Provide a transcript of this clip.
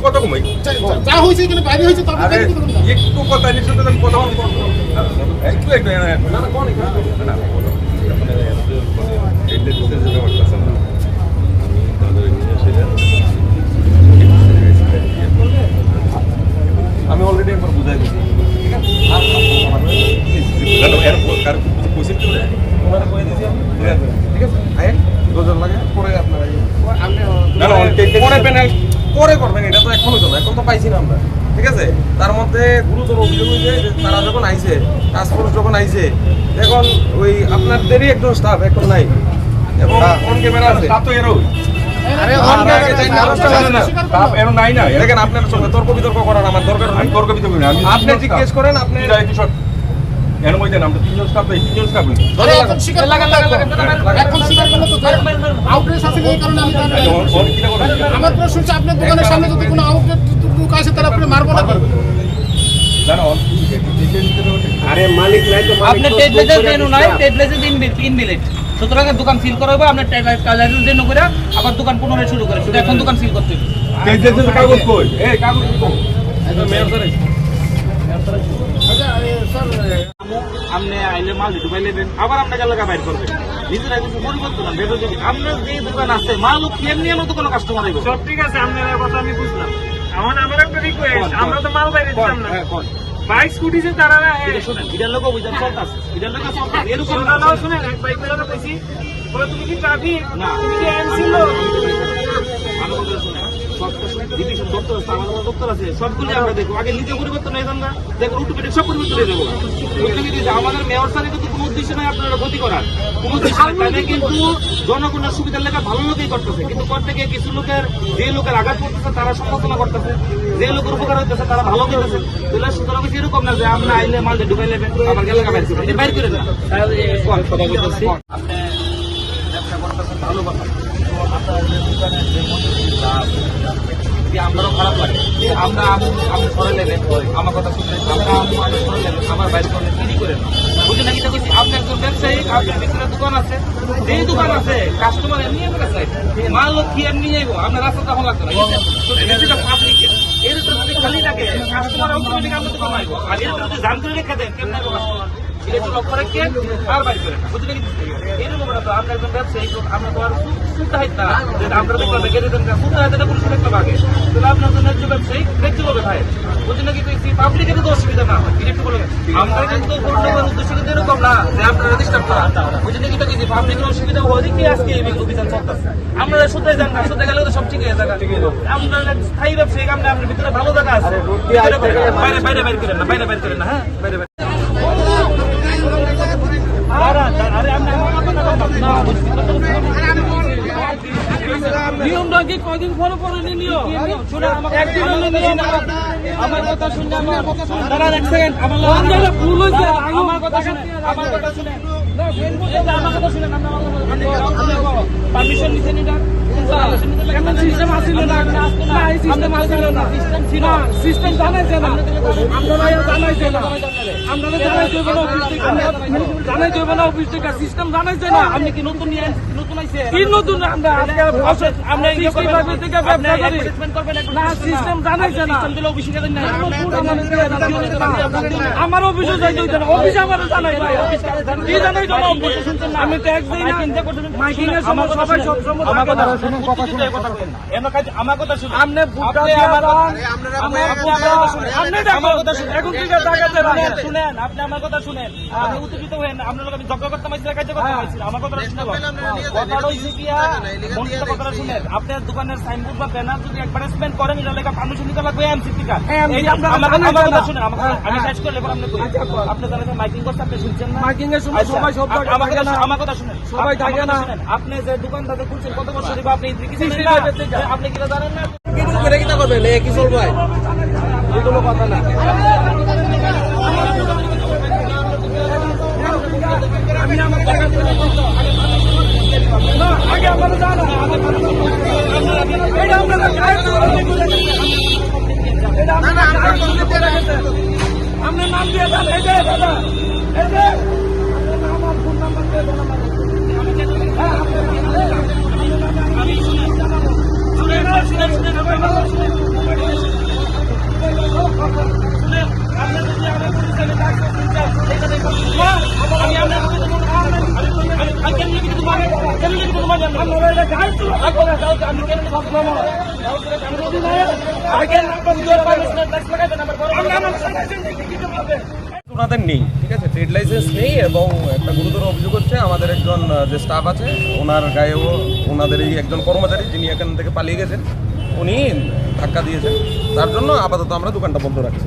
কথা কমাই যা হয়েছে এখানে বাইরে হয়েছে একটু কথা নিশ্চয় কথা একটু একটু আমি অলরেডি একবার বুঝাই দিচ্ছি ঠিক আছে পরে করবেন, এটা তো এখনো চলে, এখন তো পাইছি না আমরা, ঠিক আছে। তার মধ্যে গুরুতর অভিযোগ হয়েছে যে তারা যখন আইছে, টাস্ক ফোর্স যখন আইছে, এখন ওই আপনাদেরই একজন স্টাফ এখন নাই এবং অন ক্যামেরা আছে। দেখেন আপনার সঙ্গে তর্ক বিতর্ক করার আমার দরকার নাই। তর্ক বিতর্ক আপনি জিজ্ঞেস করেন, আপনি এর মধ্যে আমরা তিনজন স্টাফ দেই, তিনজন স্টাফ নেই। আমার প্রশ্ন হচ্ছে আপনার দোকানের সামনে যদি কোনো আউটলেট আসে তাহলে আপনি মারবো না। আরে মালিক নাই তো, আপনি টেডলাইজার দেন নাই, টেডলাইজার দিন ইনভ্যালিড, সুতরাং দোকান সিল করা হবে। আপনার টেডলাইজার দেন করে আবার দোকান পুনরায় শুরু করে, শুধু এখন দোকান সিল করতে হবে। টেডলাইজার কাগজ কই? এই কাগজ কই? মেয়র স্যার আপনি আইলে মাল ঢুকাই নেবেন, আবার আপনাকে এলাকা বাইর করবেন, নিজেরা কিছু পরিবর্তন না ভেবে। যদি আপনার যে দোকান আছে মাল কেমনি এলো তো কোনো কাস্টমার আইব। সব ঠিক আছে, আপনার কথা আমি বুঝলাম। আমার একটা রিকোয়েস্ট, আমরা তো মাল বাইরে দিতাম না, বাইক স্কুটি যে তারা শুনেন, এটার লোক অভিযান চলতেছে, এটার লোক চলতেছে এরকম শুনেন, এক বাইক বেরোনো পেয়েছি বলে তুমি কি ট্রাফিক না, তুমি কি এমসি লোক? ডিভিশন দপ্তর আছে, আমাদের দপ্তর আছে, সবগুলি আমরা দেখবো। আগে নিজে পরিবর্তন হয়ে যান না, দেখো অটোমেটিক সব পরিবর্তন হয়ে যাবো। আমাদের মেয়র স্যারের কিন্তু কোনো উদ্দেশ্য নাই আপনারা ক্ষতি করার, কোনো উদ্দেশ্য নাই। তাহলে কিন্তু জনগণের সুবিধার লেখা ভালো লোকেই করতেছে, কিন্তু করতে গিয়ে কিছু লোকের, যে লোকের আঘাত করতেছে তারা সমালোচনা করতেছে, যে লোকের উপকার হইতেছে তারা ভালো করতেছে। তাহলে সুতরাং এরকম না যে আমরা আইলে মালটা ঢুকাই নেবেন আবার এলাকা বাইর করবেন, বাইর করে না। আপনি ব্যবসা করতেছেন ভালো কথা, আমারও খারাপ লাগে। আমরা আমি সরে নেবেন, আমার কথা শুনলেন, আমরা আমি সরে নেবেন, আমার বাইরে করলেন, তিনি করেন বুঝে নাকি? আপনি একজন ব্যবসায়ী, আপনার ভিতরে দোকান আছে, যেই দোকান আছে কাস্টমার এমনি আপনার চাই মাল কি এমনি যাইব, আপনার রাস্তা তখন লাগবে না। পাবলিকের এর উপরে যদি খালি থাকে কাস্টমার অটোমেটিক আপনার দোকান আইব, আর এর উপরে যদি জান করে রেখে দেন কেমন আইব কাস্টমার? এটা একটু লক্ষ্য রেখে আর বাইর করে না, বুঝলেন? এরকম না তো আমরা একজন ব্যবসায়ী, আমরা তো আর সুতাহিত না যে আমরা তো গেড়ে দেন না, সুতাহিতটা পুরুষ দেখতে পাবে। তাহলে আপনার জন্য একজন ব্যবসায়ী দেখতে পাবে ভাই, বুঝলেন নাকি? পাবলিকের তো অসুবিধা না হয়, একটু বলে আমরা কিন্তু উদ্দেশ্য কিন্তু এরকম না যে আপনারা ডিস্টার্ব করা, বুঝলেন নাকি? তো কিছু পাবলিকের অসুবিধা হয়ে কি আজকে এই অভিযান চলতেছে। আমরা সুতায় যান না, সুতায় গেলে তো সব ঠিক হয়ে যাবে। আমরা স্থায়ী ব্যবসায়ী, আমরা আপনার ভিতরে ভালো জায়গা আছে, বাইরে বাইরে বাইর করেন না, বাইরে বাইর করেন না, হ্যাঁ বাইরে বাইরে। নিয়মটা কি কয়দিন ফলো করেনি? নিয়ম একদিন হলে নিয়ম। আমার কথা শুনে, আমার কথা শুনে, দাঁড়ান এক সেকেন্ড, আমার ভুল হয়েছে, আমার কথা শুনে, আমার কথা শুনে, আমার কথা শুনেন। পারমিশন নিতেন এটা সিস্টেম আসছিল না, সিস্টেম জানাইছে না, আপনারা জানাইছে না, আপনারা জানাইছে না অফিস থেকে, সিস্টেম জানাইছে না। আপনি কি নতুন নিয়ে নতুন আইছে? কি নতুন? আমরা আজকে আমরা এই থেকে ব্যবসা করি না, সিস্টেম জানাইছে না। সিস্টেম দিলে অফিসে গেলেন না, আমার অফিসে যাইতে হইতো না, অফিস আমার জানাই না, কি জানাই না অফিসে শুনছেন না? আমি ট্যাক্স দেই না, মাইকিং এর সময় সবাই সব সময় আমার কথা শুনুন, কথা শুনুন, এমন কাজ আমার কথা শুনুন। আপনি বুঝতে আমার আমার কথা শুনুন, এখন থেকে টাকাতে শুনেন, আপনি আমার কথা শুনেন, আপনি উত্তেজিত হয়েন, আপনার লোক আমি ঝগড়া করতে পারছি না, কাজ করতে পারছি না, আমার কথাটা শুনে কথাটা হইছে কি মনটা কথাটা শুনেন। আপনার দোকানের সাইনবোর্ড বা ব্যানার যদি অ্যাডভার্টাইজমেন্ট করেন, এটা লেখা পারমিশন নিতে লাগবে এমসি থেকে। আমার কথা শুনেন, আমি কাজ করলে পর আপনি আপনি জানেন মাইকিং করতে, আপনি শুনছেন না? মাইকিং এর সময় সবাই সব আমার কথা শুনেন, সবাই থাকে না। আপনি যে দোকানদারে খুলছেন কত বছর দিব, আপনি কি জানেন না? আপনি কি জানেন না? কিছু করে কিনা করবেন, এ কি চলবে? এগুলো কথা না। আমি আমার আগে আপনারা জানো, এটা আপনারা আপনার নাম দিয়ে দেন, এই যে দাদা, এই যে আমার ফোন নাম্বার দিয়ে দেন, আমার আমি কেন ভাবলাম আমি কেন ওনাদের নেই, ঠিক আছে, ট্রেড লাইসেন্স নেই এবং একটা গুরুতর অভিযোগ হচ্ছে আমাদের একজন যে স্টাফ আছে ওনার গায়েও ওনাদের এই একজন কর্মচারী যিনি এখান থেকে পালিয়ে গেছেন উনি ধাক্কা দিয়েছেন, তার জন্য আপাতত আমরা দোকানটা বন্ধ রাখছি।